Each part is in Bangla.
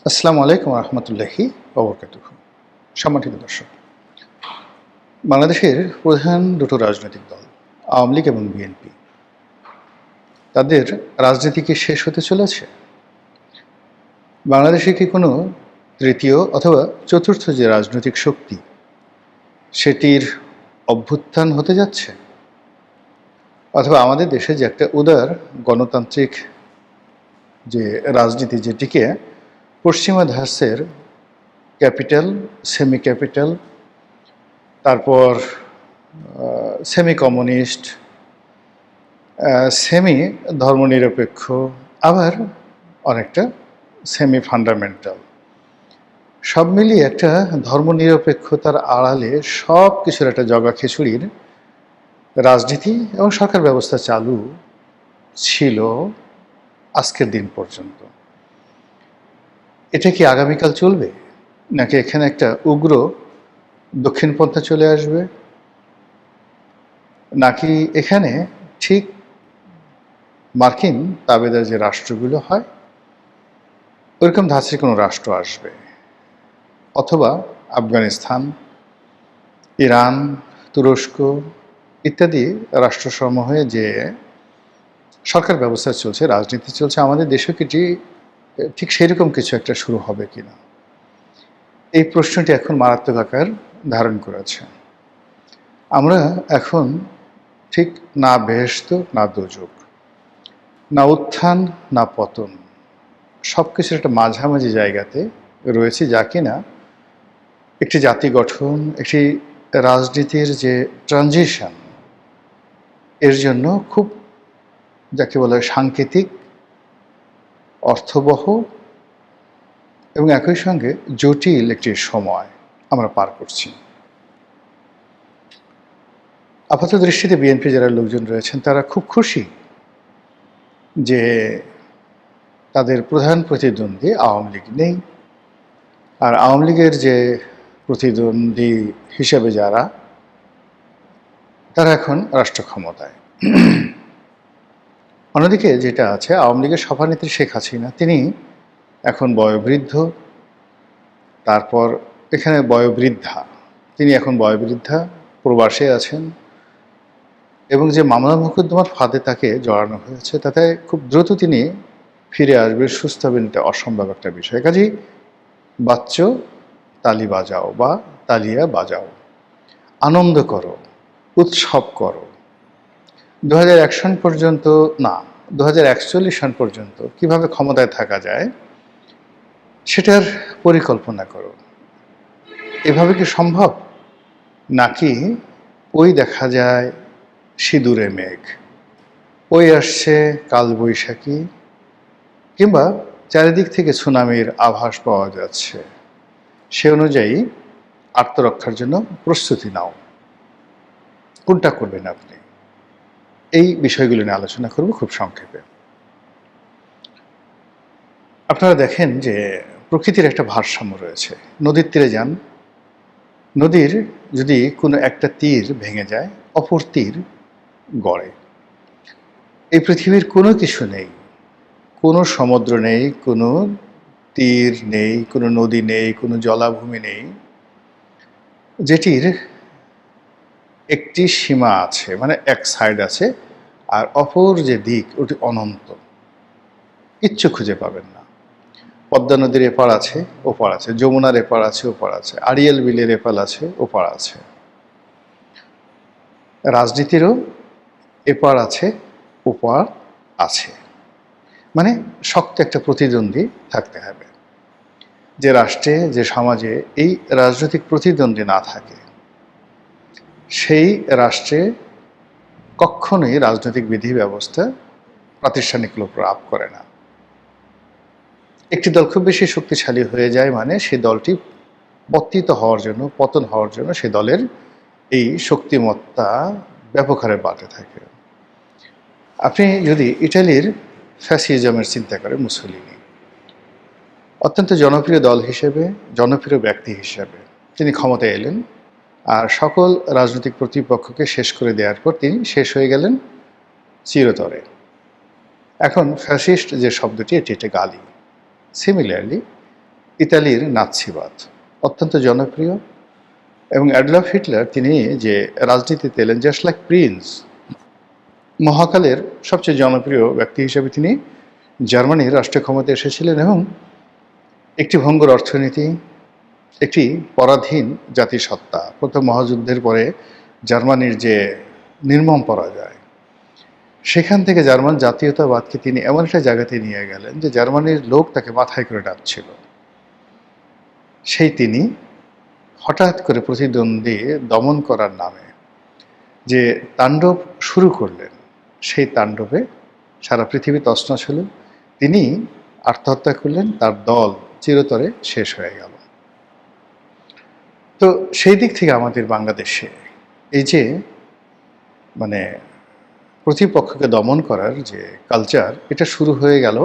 আসসালামু আলাইকুম রহমতুল্লাহি ওবরকাতুহ। সম্মানিত দর্শক, বাংলাদেশের প্রধান দুটো রাজনৈতিক দল আওয়ামী লীগ এবং বিএনপি, তাদের রাজনীতি কি শেষ হতে চলেছে? বাংলাদেশে কি কোনো তৃতীয় অথবা চতুর্থ যে রাজনৈতিক শক্তি সেটির অভ্যুত্থান হতে যাচ্ছে? অথবা আমাদের দেশে যে একটা উদার গণতান্ত্রিক যে রাজনীতি, যেটিকে পশ্চিমা ধাঁচের ক্যাপিটাল, সেমি ক্যাপিটাল, তারপর সেমি কমিউনিস্ট, সেমি ধর্মনিরপেক্ষ, আবার অনেকটা সেমি ফান্ডামেন্টাল, সব মিলিয়ে একটা ধর্মনিরপেক্ষতার আড়ালে সব কিছুর একটা জগা খিচুড়ির রাজনীতি এবং সরকার ব্যবস্থা চালু ছিল আজকের দিন পর্যন্ত। এটা কি আগামীকাল চলবে, নাকি এখানে একটা উগ্র দক্ষিণপন্থা চলে আসবে, নাকি এখানে ঠিক মার্কিন তাবেদার যে রাষ্ট্রগুলো হয় ওইরকম ধাঁচের কোনো রাষ্ট্র আসবে, অথবা আফগানিস্তান, ইরান, তুরস্ক ইত্যাদি রাষ্ট্রসমূহে যে সরকার ব্যবস্থা চলছে, রাজনীতি চলছে, আমাদের দেশে কি ঠিক সেরকম কিছু একটা শুরু হবে কিনা, এই প্রশ্নটি এখন মারাত্মক আকার ধারণ করেছে। আমরা এখন ঠিক না বেহেশত না দোজক, না উত্থান না পতন, সব কিছুর একটা মাঝামাঝি জায়গাতে রয়েছে, যা কিনা একটি জাতি গঠন, একটি রাজনীতির যে ট্রানজিশন, এর জন্য খুব, যাকে বলা হয়, সাংকেতিক, অর্থবহ এবং একই সঙ্গে জটিল একটি সময় আমরা পার করছি। আপাত দৃষ্টিতে বিএনপি যারা লোকজন রয়েছেন তারা খুব খুশি যে তাদের প্রধান প্রতিদ্বন্দ্বী আওয়ামী লীগ নেই, আর আওয়ামী লীগের যে প্রতিদ্বন্দ্বী হিসেবে যারা, তারা এখন রাষ্ট্র ক্ষমতায়। অন্যদিকে যেটা আছে, আওয়ামী লীগের সভানেত্রী শেখ হাসিনা, তিনি এখন বয়োবৃদ্ধ, তারপর এখানে বয়োবৃদ্ধা, তিনি এখন বয়োবৃদ্ধা, প্রবাসে আছেন, এবং যে মামলা মোকদ্দমার ফাঁদে তাকে জড়ানো হয়েছে তাতে খুব দ্রুত তিনি ফিরে আসবে, সুস্থ হবেন, এটা অসম্ভব একটা বিষয়। কাজেই বাচ্চ তালি বাজাও বা তালিয়া বাজাও, আনন্দ করো, উৎসব করো। 2001 সন পর্যন্ত না, 2041 সন পর্যন্ত কিভাবে ক্ষমতায় থাকা যায় সেটার পরিকল্পনা করো। এভাবে কি সম্ভব, নাকি ওই দেখা যায় সিঁদুরে মেঘ, ওই আসছে কালবৈশাখী, কিংবা চারিদিক থেকে সুনামির আভাস পাওয়া যাচ্ছে, সে অনুযায়ী আত্মরক্ষার জন্য প্রস্তুতি নাও? কোনটা করবেন আপনি? এই বিষয়গুলো নিয়ে আলোচনা করব খুব সংক্ষেপে। আপনারা দেখেন যে প্রকৃতির একটা ভারসাম্য রয়েছে। নদীর তীরে যান, নদীর যদি কোনো একটা তীর ভেঙে যায় অপর তীর গড়ে। এই পৃথিবীর কোনো কিছু নেই, কোনো সমুদ্র নেই, কোনো তীর নেই, কোনো নদী নেই, কোনো জলাভূমি নেই যেটির একটি সীমা আছে, মানে এক সাইড আছে, আর অপর যে দিক ওটি অনন্ত, কিচ্ছু খুঁজে পাবেন না। পদ্মা নদীর এপার আছে, ওপার আছে, যমুনার এপার আছে, ওপার আছে, আড়িয়াল বিলের এপার আছে, ওপার আছে। রাজনীতিরও এপার আছে, ওপার আছে, মানে শক্ত একটা প্রতিদ্বন্দ্বী থাকতে হবে। যে রাষ্ট্রে, যে সমাজে এই রাজনৈতিক প্রতিদ্বন্দ্বী না থাকে, সেই রাষ্ট্রে কখনোই রাজনৈতিক বিধি ব্যবস্থা প্রাতিষ্ঠানিক লোক লাভ করে না। একটি দল খুব বেশি শক্তিশালী হয়ে যায় মানে সেই দলটি পতিত হওয়ার জন্য, পতন হওয়ার জন্য সেই দলের এই শক্তিমত্তা ব্যাপক হারে বাড়তে থাকে। আপনি যদি ইটালির ফ্যাসিজমের চিন্তা করেন, মুসোলিনি অত্যন্ত জনপ্রিয় দল হিসেবে, জনপ্রিয় ব্যক্তি হিসেবে তিনি ক্ষমতায় এলেন, আর সকল রাজনৈতিক প্রতিপক্ষকে শেষ করে দেওয়ার পর তিনি শেষ হয়ে গেলেন চিরতরে। এখন ফ্যাসিস্ট যে শব্দটি, এটি একটা গালি। সিমিলারলি ইতালির নাৎসিবাদ অত্যন্ত জনপ্রিয়। এবং অ্যাডলফ হিটলার তিনি যে রাজনীতিতে এলেন জাস্ট লাইক প্রিন্স, মহাকালের সবচেয়ে জনপ্রিয় ব্যক্তি হিসেবে তিনি জার্মানির রাষ্ট্রীয় ক্ষমতায় এসেছিলেন এবং একটি ভঙ্গুর অর্থনীতি, একটি পরাধীন জাতিসত্তা, প্রথম মহাযুদ্ধের পরে জার্মানির যে নির্মম পরাজয়, সেখান থেকে জার্মান জাতীয়তাবাদকে তিনি এমন একটা জায়গাতে নিয়ে গেলেন যে জার্মানির লোক তাকে মাথায় করে ডাকছিল। সেই তিনি হঠাৎ করে প্রতিদ্বন্দ্বী দমন করার নামে যে তাণ্ডব শুরু করলেন, সেই তাণ্ডবে সারা পৃথিবী তছনছ হল। তিনি আত্মহত্যা করলেন, তার দল চিরতরে শেষ হয়ে গেল। তো সেই দিক থেকে আমাদের বাংলাদেশে এই যে মানে প্রতিপক্ষকে দমন করার যে কালচার, এটা শুরু হয়ে গেল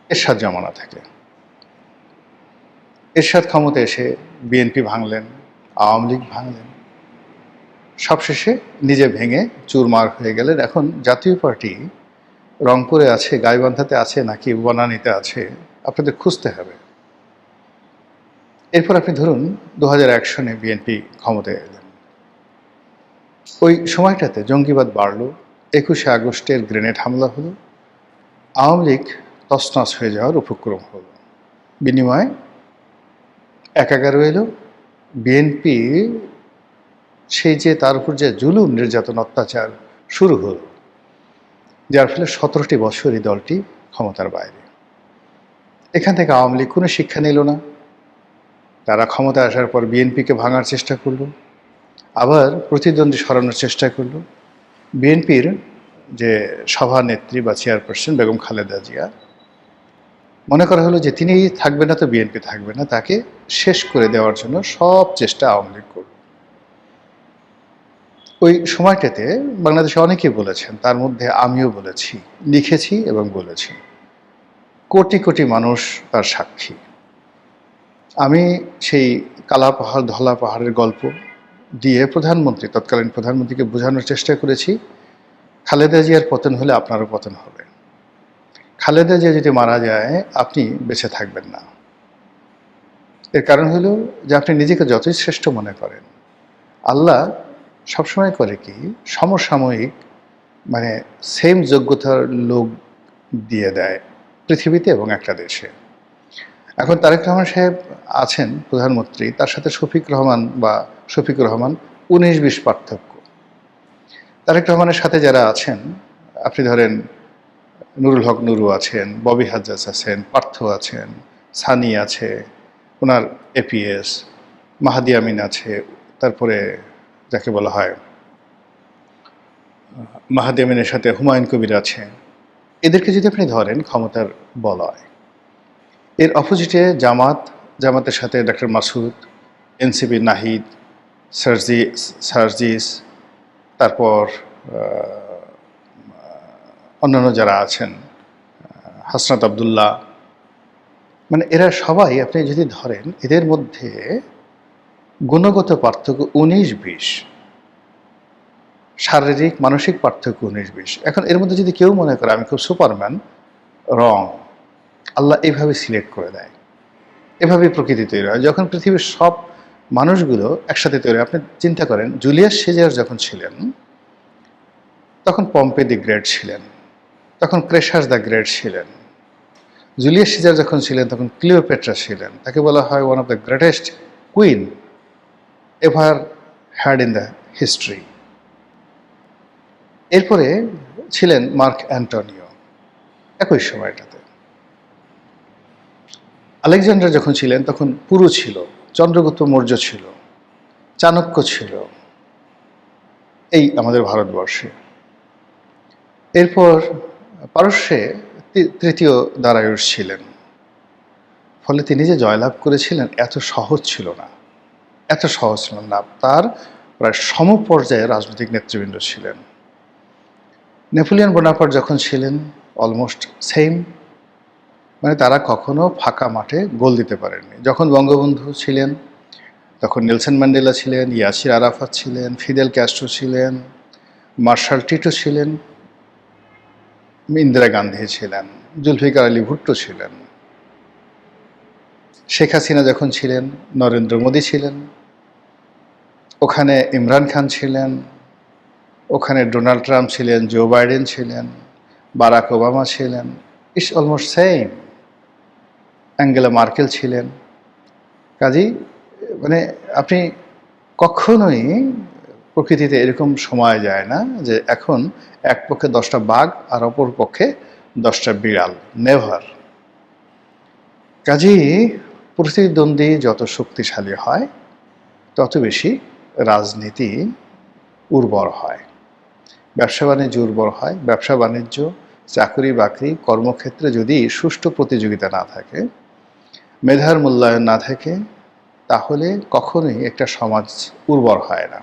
এরশাদ জামানা থেকে। এরশাদ ক্ষমতা এসে বিএনপি ভাঙলেন, আওয়ামী লীগ ভাঙলেন, সবশেষে নিজে ভেঙে চুরমার হয়ে গেলেন। এখন জাতীয় পার্টি রংপুরে আছে, গাইবান্ধাতে আছে নাকি বনানীতে আছে, আপনাদের খুঁজতে হবে। এরপর আপনি ধরুন 2001 সনে বিএনপি ক্ষমতায় এলেন। ওই সময়টাতে জঙ্গিবাদ বাড়ল, 21শে আগস্টের গ্রেনেড হামলা হলো, আওয়ামী লীগ তছনছ হয়ে যাওয়ার উপক্রম হলো। বিনিময়ে একাগার এলো বিএনপি, সেই যে তার উপর যে জুলুম নির্যাতন অত্যাচার শুরু হলো, যার ফলে 17টি বছর এই দলটি ক্ষমতার বাইরে। এখান থেকে আওয়ামী লীগ কোনো শিক্ষা নিল না, তারা ক্ষমতায় আসার পর বিএনপিকে ভাঙার চেষ্টা করলো, আবার প্রতিদ্বন্দ্বী সরানোর চেষ্টা করলো। বিএনপির যে সভানেত্রী বা চেয়ারপারসন বেগম খালেদা জিয়া, মনে করা হলো যে তিনি থাকবে না তো বিএনপি থাকবে না, তাকে শেষ করে দেওয়ার জন্য সব চেষ্টা আওয়ামী লীগ করল। ওই সময়টাতে বাংলাদেশে অনেকেই বলেছেন, তার মধ্যে আমিও বলেছি, লিখেছি এবং বলেছি, কোটি কোটি মানুষ তার সাক্ষী। আমি সেই কালা পাহাড় ধলা পাহাড়ের গল্প দিয়ে তৎকালীন প্রধানমন্ত্রীকে বোঝানোর চেষ্টা করেছি, খালেদা জিয়ার পতন হলে আপনারও পতন হবে। খালেদা জিয়া যদি মারা যায় আপনি বেঁচে থাকবেন না। এর কারণ হলো যে আপনি নিজেকে যতই শ্রেষ্ঠ মনে করেন, আল্লাহ সবসময় করে কি সমসাময়িক সেম যোগ্যতার লোক দিয়ে দেয় পৃথিবীতে এবং একটা দেশে। এখন তারেক রহমান সাহেব আছেন প্রধানমন্ত্রী, তার সাথে শফিকুর রহমান 19-20 পার্থক্য। তারেক রহমানের সাথে যারা আছেন, আপনি ধরেন নুরুল হক নুরু আছেন, ববি হাজ্জাজ আছেন, পার্থ আছেন, সানি আছে, ওনার এপিএস, মাহাদি আমিন আছে, তারপরে যাকে বলা হয় মাহাদি আমিনের সাথে হুমায়ুন কবির আছে। এদেরকে যদি আপনি ধরেন ক্ষমতার বলয়, এর অপোজিটে জামাতের সাথে ডক্টর মাসুদ, এনসিপি নাহিদ, সার্জিস, তারপর অন্যান্য যারা আছেন, হাসনাত আবদুল্লাহ, এরা সবাই আপনি যদি ধরেন, এদের মধ্যে গুণগত পার্থক্য 19-20, শারীরিক মানসিক পার্থক্য 19-20। এখন এর মধ্যে যদি কেউ মনে করে আমি খুব সুপারম্যান, রং। আল্লাহ এইভাবে সিলেক্ট করে দেয়, এভাবে প্রকৃতি তৈরি হয়। যখন পৃথিবীর সব মানুষগুলো একসাথে তৈরি হয়, আপনি চিন্তা করেন জুলিয়াস সিজার যখন ছিলেন তখন পম্পে দি গ্রেট ছিলেন, তখন ক্রেশাস দ্য গ্রেট ছিলেন। জুলিয়াস সিজার যখন ছিলেন তখন ক্লিওপেট্রা ছিলেন, তাকে বলা হয় one of the greatest queen ever had in the history. এরপরে ছিলেন মার্ক অ্যান্টনিও একই সময়টাতে। আলেকজান্ডার যখন ছিলেন তখন পুরু ছিল, চন্দ্রগুপ্ত মৌর্য ছিল, চাণক্য ছিল এই আমাদের ভারতবর্ষে। এরপর পারস্যে তৃতীয় দারায়ুস ছিলেন। ফলে তিনি যে জয়লাভ করেছিলেন এত সহজ ছিল না। তার প্রায় সমপর্যায়ে রাজনৈতিক নেতৃবৃন্দ ছিলেন। নেপোলিয়ন বোনাপার্ট যখন ছিলেন অলমোস্ট সেম, তারা কখনো ফাঁকা মাঠে গোল দিতে পারেননি। যখন বঙ্গবন্ধু ছিলেন তখন নেলসন ম্যান্ডেলা ছিলেন, ইয়াসির আরাফাত ছিলেন, ফিদেল ক্যাস্ট্রো ছিলেন, মার্শাল টিটো ছিলেন, ইন্দিরা গান্ধী ছিলেন, জুলফিকার আলী ভুট্টো ছিলেন। শেখ হাসিনা যখন ছিলেন, নরেন্দ্র মোদী ছিলেন, ওখানে ইমরান খান ছিলেন, ওখানে ডোনাল্ড ট্রাম্প ছিলেন, জো বাইডেন ছিলেন, বারাক ওবামা ছিলেন, it's almost same. Angela Markle ছিলেন। কাজেই মানে আপনি কখনোই প্রকৃতিতে এরকম সময় যায় না যে এখন এক পক্ষে 10টা বাঘ আর অপর পক্ষে 10টা বিড়াল, নেভার। কাজেই প্রতিদ্বন্দ্বী যত শক্তিশালী হয় তত বেশি রাজনীতি উর্বর হয়, ব্যবসা বাণিজ্য উর্বর হয়। ব্যবসা বাণিজ্য, চাকরি বাকরি, কর্মক্ষেত্রে যদি সুষ্ঠু প্রতিযোগিতা না থাকে, মেধার মূল্যায়ন না থাকে, তাহলে কখনোই একটা সমাজ উর্বর হয় না।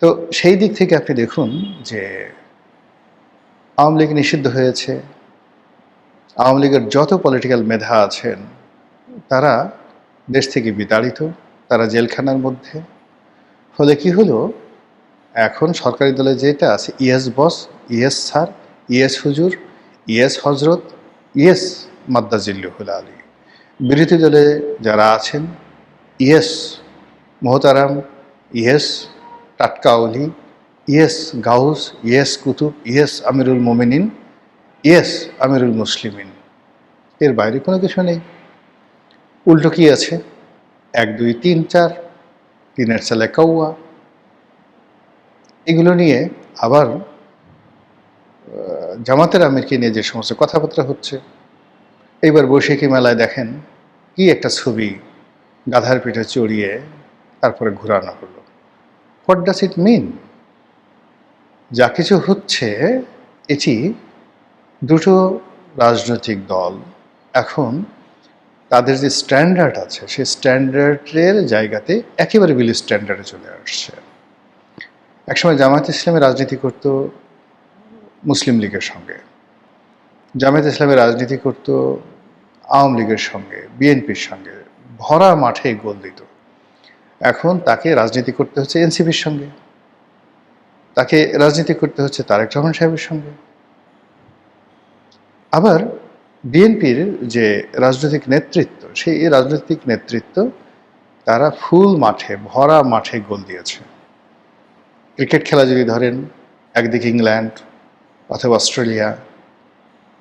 তো সেই দিক থেকে আপনি দেখুন যে আওয়ামী লীগ নিষিদ্ধ হয়েছে, আওয়ামী লীগের যত পলিটিক্যাল মেধা আছেন তারা দেশ থেকে বিতাড়িত, তারা জেলখানার মধ্যে। ফলে কি হলো, এখন সরকারি দলে যেটা আছে, yes boss, yes sir, yes হুজুর, ইয়েস হজরত, ইয়েস মাদ্দাজিল্লুহুল আলী। বিরোধী দলে যারা আছেন, ইয়েস মোহতারাম, ইয়েস টাটকা অলি, ইয়েস গাউস, ইয়েস কুতুব, ইয়েস আমিরুল মোমিনিন, ইয়েস আমিরুল মুসলিমিন। এর বাইরে কোনো কিছু নেই। উল্টো কি আছে, 1 2 3 4, 3-এর ছেলে কৌয়া, এগুলো নিয়ে আবার জামাতের আমিরকে নিয়ে যে সমস্ত কথাবার্তা হচ্ছে। এইবার বৈশাখী মেলায় দেখেন কি একটা ছবি গাধার পিঠে চড়িয়ে তারপরে ঘোরানো হলো। হোয়াট ডাজ ইট মিন? যা কিছু হচ্ছে এটি দুটো রাজনৈতিক দল এখন তাদের যে স্ট্যান্ডার্ড আছে সেই স্ট্যান্ডার্ডের জায়গাতে একেবারে বিলি স্ট্যান্ডার্ডে চলে আসছে। একসময় জামায়াত ইসলামী রাজনীতি করত মুসলিম লীগের সঙ্গে, জামায়াত ইসলামী রাজনীতি করত আওয়ামী লীগের সঙ্গে, বিএনপির সঙ্গে, ভরা মাঠে গোল দিত। এখন তাকে রাজনীতি করতে হচ্ছে এনসিপির সঙ্গে, তাকে রাজনীতি করতে হচ্ছে তারেক রহমান সাহেবের সঙ্গে। আবার বিএনপির যে রাজনৈতিক নেতৃত্ব, সেই রাজনৈতিক নেতৃত্ব তারা ফুল মাঠে, ভরা মাঠে গোল দিয়েছে। ক্রিকেট খেলা যদি ধরেন, একদিকে ইংল্যান্ড অথবা অস্ট্রেলিয়া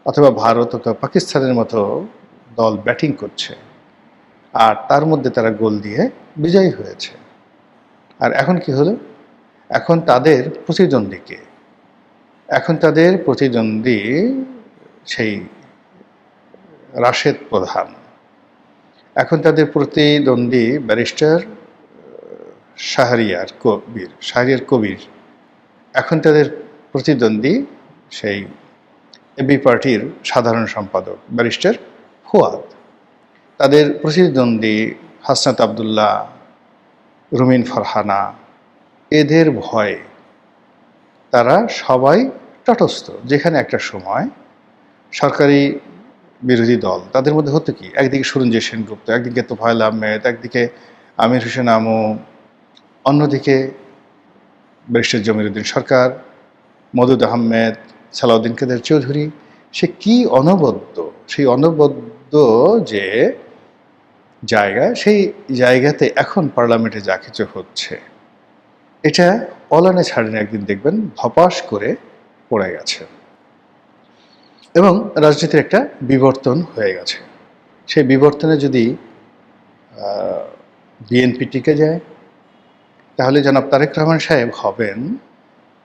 অথবা ভারত অথবা পাকিস্তানের মতো দল ব্যাটিং করছে, আর তার মধ্যে তারা গোল দিয়ে বিজয়ী হয়েছে। আর এখন কি হলো, এখন তাদের প্রতিদ্বন্দ্বীকে, এখন তাদের প্রতিদ্বন্দ্বী সেই রাশেদ প্রধান, এখন তাদের প্রতিদ্বন্দ্বী ব্যারিস্টার শাহরিয়ার কবির, এখন তাদের প্রতিদ্বন্দ্বী সেই এবি পার্টির সাধারণ সম্পাদক ব্যারিস্টার ফুয়াদ, তাদের প্রতিদ্বন্দ্বী হাসনাত আবদুল্লাহ, রুমিন ফারহানা। এদের ভয়ে তারা সবাই তটস্থ। যেখানে একটা সময় সরকারি বিরোধী দল, তাদের মধ্যে হতো কি, একদিকে সুরঞ্জিত সেনগুপ্ত, একদিকে তোফায়েল আহমেদ, একদিকে আমির হোসেন আমু, অন্যদিকে ব্যারিস্টার জমিরুদ্দিন সরকার, মদুদ আহমেদ, সালাউদ্দিন কাদের চৌধুরী। সে কি অনবদ্য, সেই অনবদ্য যে জায়গা, সেই জায়গাতে এখন পার্লামেন্টে যা কিছু হচ্ছে এটা অলানে ছাড়েন, একদিন দেখবেন ধপাস করে পড়ে গেছে এবং রাজনীতির একটা বিবর্তন হয়ে গেছে। সেই বিবর্তনে যদি বিএনপি টিকে যায়, তাহলে জনাব তারেক রহমান সাহেব হবেন